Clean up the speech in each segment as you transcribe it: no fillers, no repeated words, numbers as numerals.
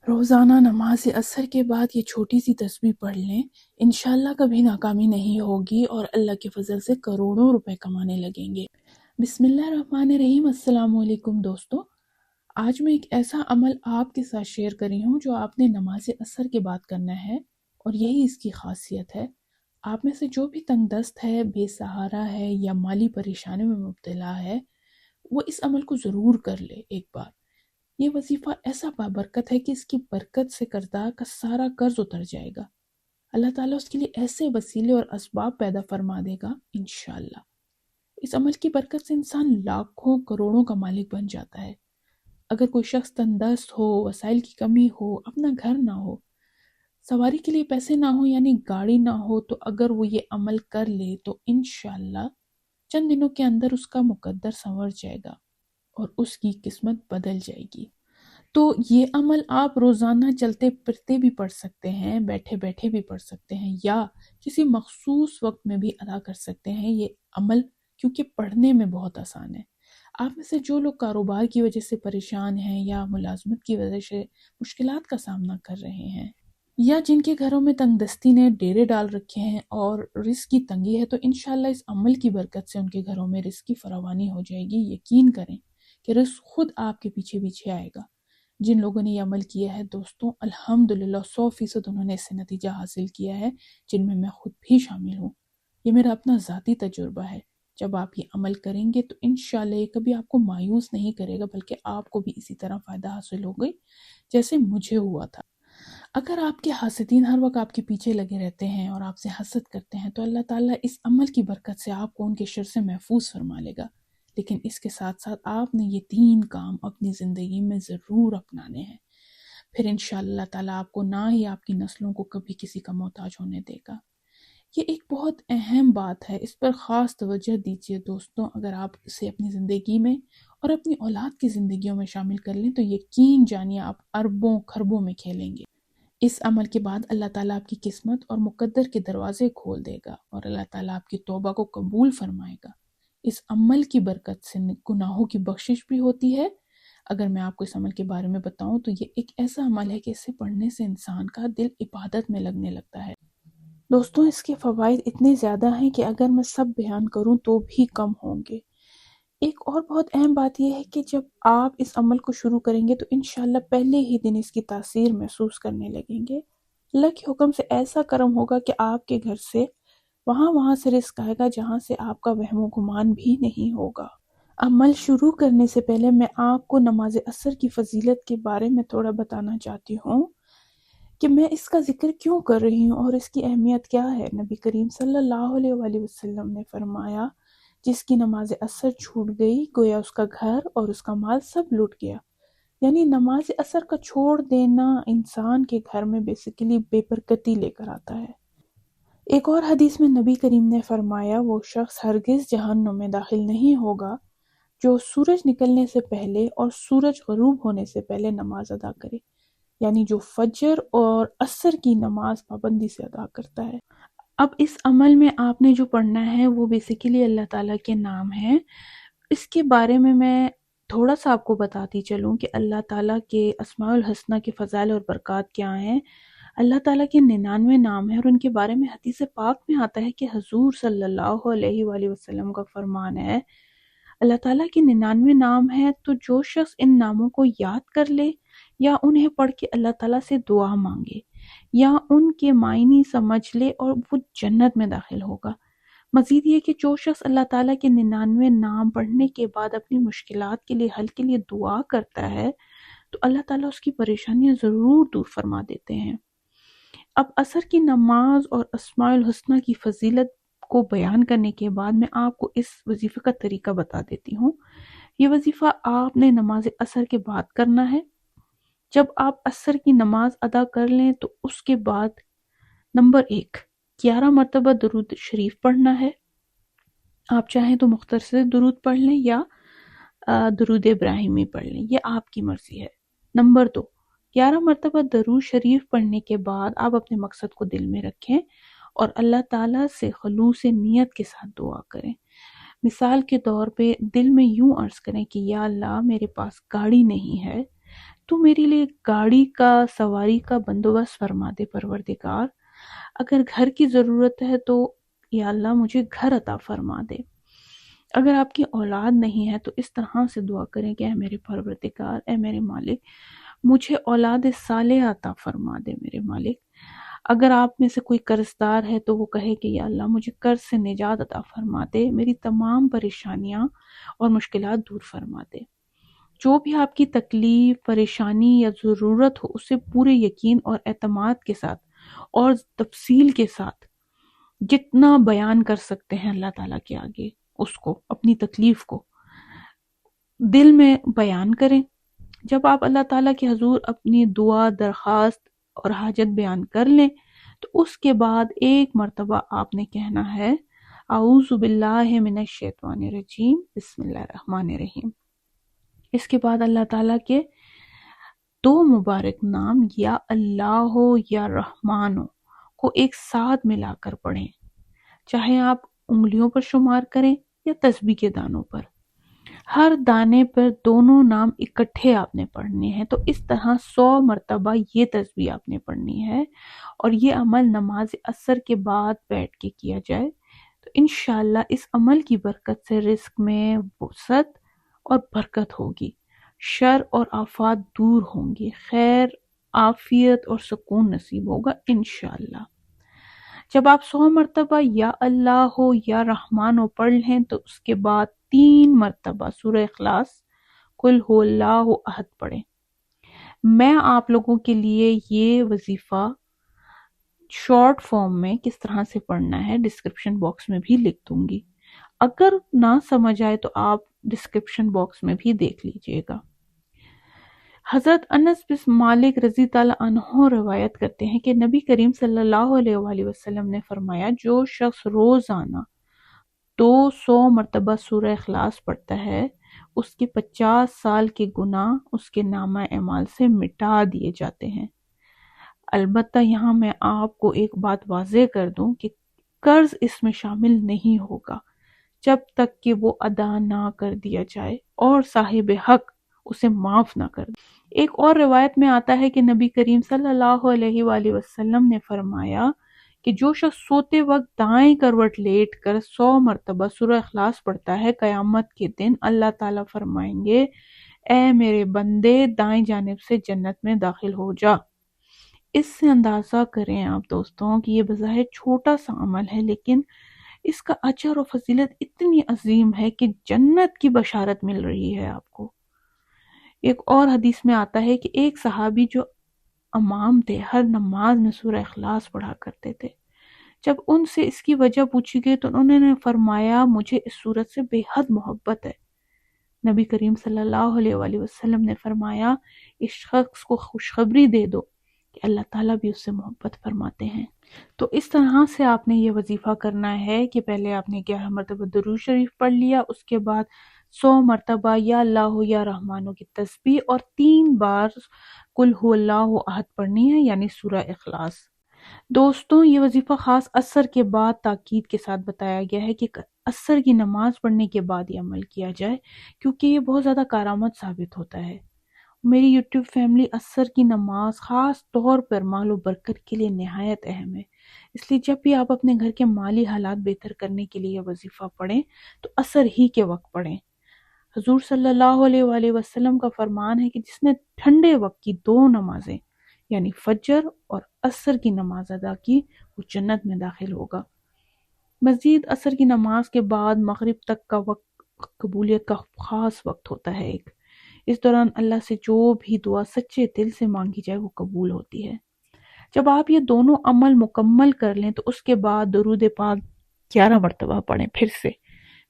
روزانہ نماز عصر کے بعد یہ چھوٹی سی تسبیح پڑھ لیں، انشاءاللہ کبھی ناکامی نہیں ہوگی اور اللہ کے فضل سے کروڑوں روپے کمانے لگیں گے۔ بسم اللہ الرحمن الرحیم۔ السلام علیکم دوستو، آج میں ایک ایسا عمل آپ کے ساتھ شیئر کری ہوں جو آپ نے نماز عصر کے بعد کرنا ہے، اور یہی اس کی خاصیت ہے۔ آپ میں سے جو بھی تنگ دست ہے، بے سہارا ہے یا مالی پریشانی میں مبتلا ہے، وہ اس عمل کو ضرور کر لے ایک بار۔ یہ وظیفہ ایسا بابرکت ہے کہ اس کی برکت سے قرضدار کا سارا قرض اتر جائے گا۔ اللہ تعالیٰ اس کے لیے ایسے وسیلے اور اسباب پیدا فرما دے گا انشاءاللہ۔ اس عمل کی برکت سے انسان لاکھوں کروڑوں کا مالک بن جاتا ہے۔ اگر کوئی شخص تندرست ہو، وسائل کی کمی ہو، اپنا گھر نہ ہو، سواری کے لیے پیسے نہ ہو یعنی گاڑی نہ ہو، تو اگر وہ یہ عمل کر لے تو انشاءاللہ چند دنوں کے اندر اس کا مقدر سنور جائے گا اور اس کی قسمت بدل جائے گی۔ تو یہ عمل آپ روزانہ چلتے پھرتے بھی پڑھ سکتے ہیں، بیٹھے بیٹھے بھی پڑھ سکتے ہیں، یا کسی مخصوص وقت میں بھی ادا کر سکتے ہیں یہ عمل، کیونکہ پڑھنے میں بہت آسان ہے۔ آپ میں سے جو لوگ کاروبار کی وجہ سے پریشان ہیں یا ملازمت کی وجہ سے مشکلات کا سامنا کر رہے ہیں، یا جن کے گھروں میں تنگ دستی نے ڈیرے ڈال رکھے ہیں اور رزق کی تنگی ہے، تو انشاءاللہ اس عمل کی برکت سے ان کے گھروں میں رزق کی فراوانی ہو جائے گی۔ یقین کریں کہ رزق خود آپ کے پیچھے پیچھے آئے گا۔ جن لوگوں نے یہ عمل کیا ہے دوستوں، الحمدللہ 100% انہوں نے اس سے نتیجہ حاصل کیا ہے، جن میں میں خود بھی شامل ہوں۔ یہ میرا اپنا ذاتی تجربہ ہے۔ جب آپ یہ عمل کریں گے تو انشاءاللہ یہ کبھی آپ کو مایوس نہیں کرے گا، بلکہ آپ کو بھی اسی طرح فائدہ حاصل ہوگی جیسے مجھے ہوا تھا۔ اگر آپ کے حاسدین ہر وقت آپ کے پیچھے لگے رہتے ہیں اور آپ سے حسد کرتے ہیں، تو اللہ تعالیٰ اس عمل کی برکت سے آپ کو ان کے شر سے محفوظ فرما لے گا۔ لیکن اس کے ساتھ ساتھ آپ نے یہ 3 کام اپنی زندگی میں ضرور اپنانے ہیں، پھر انشاءاللہ اللہ تعالیٰ آپ کو نہ ہی آپ کی نسلوں کو کبھی کسی کا محتاج ہونے دے گا۔ یہ ایک بہت اہم بات ہے، اس پر خاص توجہ دیجیے دوستوں۔ اگر آپ اسے اپنی زندگی میں اور اپنی اولاد کی زندگیوں میں شامل کر لیں تو یقین جانیے آپ اربوں خربوں میں کھیلیں گے۔ اس عمل کے بعد اللہ تعالیٰ آپ کی قسمت اور مقدر کے دروازے کھول دے گا اور اللہ تعالیٰ آپ کی توبہ کو قبول فرمائے گا۔ اس عمل کی برکت سے گناہوں کی بخشش بھی ہوتی ہے۔ اگر میں آپ کو اس عمل کے بارے میں بتاؤں تو یہ ایک ایسا عمل ہے کہ اسے پڑھنے سے انسان کا دل عبادت میں لگنے لگتا ہے۔ دوستوں، اس کے فوائد اتنے زیادہ ہیں کہ اگر میں سب بیان کروں تو بھی کم ہوں گے۔ ایک اور بہت اہم بات یہ ہے کہ جب آپ اس عمل کو شروع کریں گے تو انشاءاللہ پہلے ہی دن اس کی تاثیر محسوس کرنے لگیں گے۔ اللہ کے حکم سے ایسا کرم ہوگا کہ آپ کے گھر سے وہاں سے رزق آئے گا جہاں سے آپ کا وہم و گمان بھی نہیں ہوگا۔ عمل شروع کرنے سے پہلے میں آپ کو نماز عصر کی فضیلت کے بارے میں تھوڑا بتانا چاہتی ہوں کہ میں اس کا ذکر کیوں کر رہی ہوں اور اس کی اہمیت کیا ہے۔ نبی کریم صلی اللہ علیہ وآلہ وسلم نے فرمایا، جس کی نماز عصر چھوٹ گئی گویا اس کا گھر اور اس کا مال سب لٹ گیا۔ یعنی نماز عصر کا چھوڑ دینا انسان کے گھر میں بیسیکلی بے برکتی لے کر آتا ہے۔ ایک اور حدیث میں نبی کریم نے فرمایا، وہ شخص ہرگز جہنم میں داخل نہیں ہوگا جو سورج نکلنے سے پہلے اور سورج غروب ہونے سے پہلے نماز ادا کرے، یعنی جو فجر اور عصر کی نماز پابندی سے ادا کرتا ہے۔ اب اس عمل میں آپ نے جو پڑھنا ہے وہ بیسیکلی اللہ تعالیٰ کے نام ہے۔ اس کے بارے میں تھوڑا سا آپ کو بتاتی چلوں کہ اللہ تعالیٰ کے اسماء الحسنہ کے فضائل اور برکات کیا ہیں۔ اللہ تعالیٰ کے 99 نام ہیں اور ان کے بارے میں حدیث پاک میں آتا ہے کہ حضور صلی اللہ علیہ وآلہ وسلم کا فرمان ہے، اللہ تعالیٰ کے 99 نام ہیں، تو جو شخص ان ناموں کو یاد کر لے یا انہیں پڑھ کے اللہ تعالیٰ سے دعا مانگے یا ان کے معنی سمجھ لے اور وہ جنت میں داخل ہوگا۔ مزید یہ کہ جو شخص اللہ تعالیٰ کے 99 نام پڑھنے کے بعد اپنی مشکلات کے لیے حل کے لیے دعا کرتا ہے تو اللہ تعالیٰ اس کی پریشانیاں ضرور دور فرما دیتے ہیں۔ اب عصر کی نماز اور اسماء الحسنہ کی فضیلت کو بیان کرنے کے بعد میں آپ کو اس وظیفے کا طریقہ بتا دیتی ہوں۔ یہ وظیفہ آپ نے نماز عصر کے بعد کرنا ہے۔ جب آپ عصر کی نماز ادا کر لیں تو اس کے بعد نمبر 1 11 مرتبہ درود شریف پڑھنا ہے۔ آپ چاہیں تو مختصر درود پڑھ لیں یا درود ابراہیمی پڑھ لیں، یہ آپ کی مرضی ہے۔ نمبر 2 11 مرتبہ درود شریف پڑھنے کے بعد آپ اپنے مقصد کو دل میں رکھیں اور اللہ تعالیٰ سے خلوص نیت کے ساتھ دعا کریں۔ مثال کے طور پہ دل میں یوں عرض کریں کہ یا اللہ، میرے پاس گاڑی نہیں ہے، تو میرے لیے گاڑی کا سواری کا بندوبست فرما دے پروردگار، اگر گھر کی ضرورت ہے تو یا اللہ مجھے گھر عطا فرما دے، اگر آپ کی اولاد نہیں ہے تو اس طرح سے دعا کریں کہ اے میرے پروردگار، اے میرے مالک، مجھے اولاد صالح عطا فرما دے میرے مالک۔ اگر آپ میں سے کوئی قرض دار ہے تو وہ کہے کہ یا اللہ مجھے قرض سے نجات عطا فرما دے، میری تمام پریشانیاں اور مشکلات دور فرما دے۔ جو بھی آپ کی تکلیف، پریشانی یا ضرورت ہو اسے پورے یقین اور اعتماد کے ساتھ اور تفصیل کے ساتھ جتنا بیان کر سکتے ہیں اللہ تعالیٰ کے آگے، اس کو اپنی تکلیف کو دل میں بیان کریں۔ جب آپ اللہ تعالیٰ کے حضور اپنی دعا، درخواست اور حاجت بیان کر لیں تو اس کے بعد ایک مرتبہ آپ نے کہنا ہے اعوذ باللہ من الشیطان الرجیم بسم اللہ الرحمن الرحیم۔ اس کے بعد اللہ تعالیٰ کے دو مبارک نام یا اللہ ہو یا رحمان ہو کو ایک ساتھ ملا کر پڑھیں، چاہے آپ انگلیوں پر شمار کریں یا تسبیح کے دانوں پر، ہر دانے پر دونوں نام اکٹھے آپ نے پڑھنے ہیں۔ تو اس طرح 100 مرتبہ یہ تسبیح آپ نے پڑھنی ہے، اور یہ عمل نماز عصر کے بعد بیٹھ کے کیا جائے تو انشاءاللہ اس عمل کی برکت سے رزق میں وسعت اور برکت ہوگی، شر اور آفات دور ہوں گی، خیر، عافیت اور سکون نصیب ہوگا انشاءاللہ۔ جب آپ 100 مرتبہ یا اللہ ہو یا رحمان ہو پڑھ لیں تو اس کے بعد 3 مرتبہ سورہ اخلاص قل ہو اللہ احد پڑھیں۔ میں آپ لوگوں کے لیے یہ وظیفہ شارٹ فارم میں کس طرح سے پڑھنا ہے ڈسکرپشن باکس میں بھی لکھ دوں گی، اگر نہ سمجھ آئے تو آپ ڈسکرپشن باکس میں بھی دیکھ لیجئے گا۔ حضرت انس بن مالک رضی اللہ عنہ روایت کرتے ہیں کہ نبی کریم صلی اللہ علیہ وآلہ وسلم نے فرمایا، جو شخص روزانہ 200 مرتبہ سورہ اخلاص پڑھتا ہے اس کے 50 سال کے گناہ اس کے نامہ اعمال سے مٹا دیے جاتے ہیں۔ البتہ یہاں میں آپ کو ایک بات واضح کر دوں کہ قرض اس میں شامل نہیں ہوگا جب تک کہ وہ ادا نہ کر دیا جائے اور صاحب حق اسے معاف نہ کر دے۔ ایک اور روایت میں آتا ہے کہ نبی کریم صلی اللہ علیہ وآلہ وسلم نے فرمایا کہ جو شخص سوتے وقت دائیں کروٹ لیٹ کر 100 مرتبہ سورہ اخلاص پڑھتا ہے، قیامت کے دن اللہ تعالیٰ فرمائیں گے اے میرے بندے دائیں جانب سے جنت میں داخل ہو جا۔ اس سے اندازہ کریں آپ دوستوں کہ یہ بظاہر چھوٹا سا عمل ہے، لیکن اس کا اجر و فضیلت اتنی عظیم ہے کہ جنت کی بشارت مل رہی ہے آپ کو۔ ایک اور حدیث میں آتا ہے کہ ایک صحابی جو امام تھے ہر نماز میں سورہ اخلاص پڑھا کرتے تھے، جب ان سے اس کی وجہ پوچھی گئی تو انہوں نے فرمایا مجھے اس سورت سے بے حد محبت ہے۔ نبی کریم صلی اللہ علیہ وآلہ وسلم نے فرمایا اس شخص کو خوشخبری دے دو کہ اللہ تعالیٰ بھی اس سے محبت فرماتے ہیں۔ تو اس طرح سے آپ نے یہ وظیفہ کرنا ہے کہ پہلے آپ نے 11 مرتبہ درود شریف پڑھ لیا، اس کے بعد 100 مرتبہ یا اللہ یا رحمانو کی تسبیح اور 3 بار قل ہو اللہ احد پڑھنی ہے، یعنی سورہ اخلاص۔ دوستوں یہ وظیفہ خاص عصر کے بعد تاکید کے ساتھ بتایا گیا ہے کہ عصر کی نماز پڑھنے کے بعد یہ عمل کیا جائے، کیونکہ یہ بہت زیادہ کارآمد ثابت ہوتا ہے۔ میری یوٹیوب فیملی عصر کی نماز خاص طور پر مال و برکت کے لیے نہایت اہم ہے، اس لیے جب بھی آپ اپنے گھر کے مالی حالات بہتر کرنے کے لیے یہ وظیفہ پڑھیں تو عصر ہی کے وقت پڑھیں۔ حضور صلی اللہ علیہ وآلہ وسلم کا فرمان ہے کہ جس نے ٹھنڈے وقت کی 2 نمازیں یعنی فجر اور عصر کی نماز ادا کی وہ جنت میں داخل ہوگا۔ مزید عصر کی نماز کے بعد مغرب تک کا وقت قبولیت کا خاص وقت ہوتا ہے ایک، اس دوران اللہ سے جو بھی دعا سچے دل سے مانگی جائے وہ قبول ہوتی ہے۔ جب آپ یہ دونوں عمل مکمل کر لیں تو اس کے بعد درود پاک 11 مرتبہ پڑھیں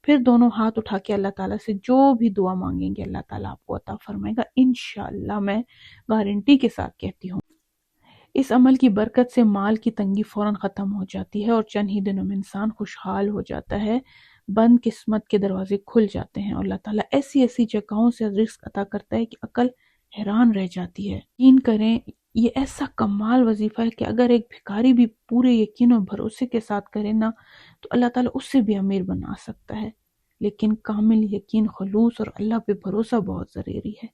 پھر دونوں ہاتھ اٹھا کے اللہ تعالیٰ سے جو بھی دعا مانگیں گے اللہ تعالیٰ آپ کو عطا فرمائے گا انشاءاللہ، میں گارنٹی کے ساتھ کہتی ہوں۔ اس عمل کی برکت سے مال کی تنگی فوراً ختم ہو جاتی ہے اور چند ہی دنوں میں انسان خوشحال ہو جاتا ہے، بند قسمت کے دروازے کھل جاتے ہیں اور اللہ تعالیٰ ایسی ایسی جگہوں سے رزق عطا کرتا ہے کہ عقل حیران رہ جاتی ہے۔ یقین کریں یہ ایسا کمال وظیفہ ہے کہ اگر ایک بھکاری بھی پورے یقین اور بھروسے کے ساتھ کرے نا تو اللہ تعالیٰ اس سے بھی امیر بنا سکتا ہے، لیکن کامل یقین، خلوص اور اللہ پہ بھروسہ بہت ضروری ہے۔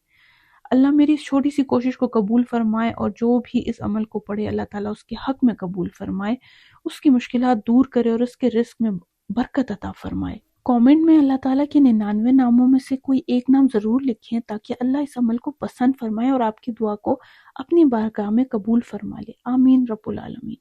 اللہ میری اس چھوٹی سی کوشش کو قبول فرمائے، اور جو بھی اس عمل کو پڑھے اللہ تعالیٰ اس کے حق میں قبول فرمائے، اس کی مشکلات دور کرے اور اس کے رزق میں برکت عطا فرمائے۔ کامنٹ میں اللہ تعالیٰ کے 99 ناموں میں سے کوئی ایک نام ضرور لکھیں تاکہ اللہ اس عمل کو پسند فرمائے اور آپ کی دعا کو اپنی بارگاہ میں قبول فرما لے۔ آمین رب العالمین۔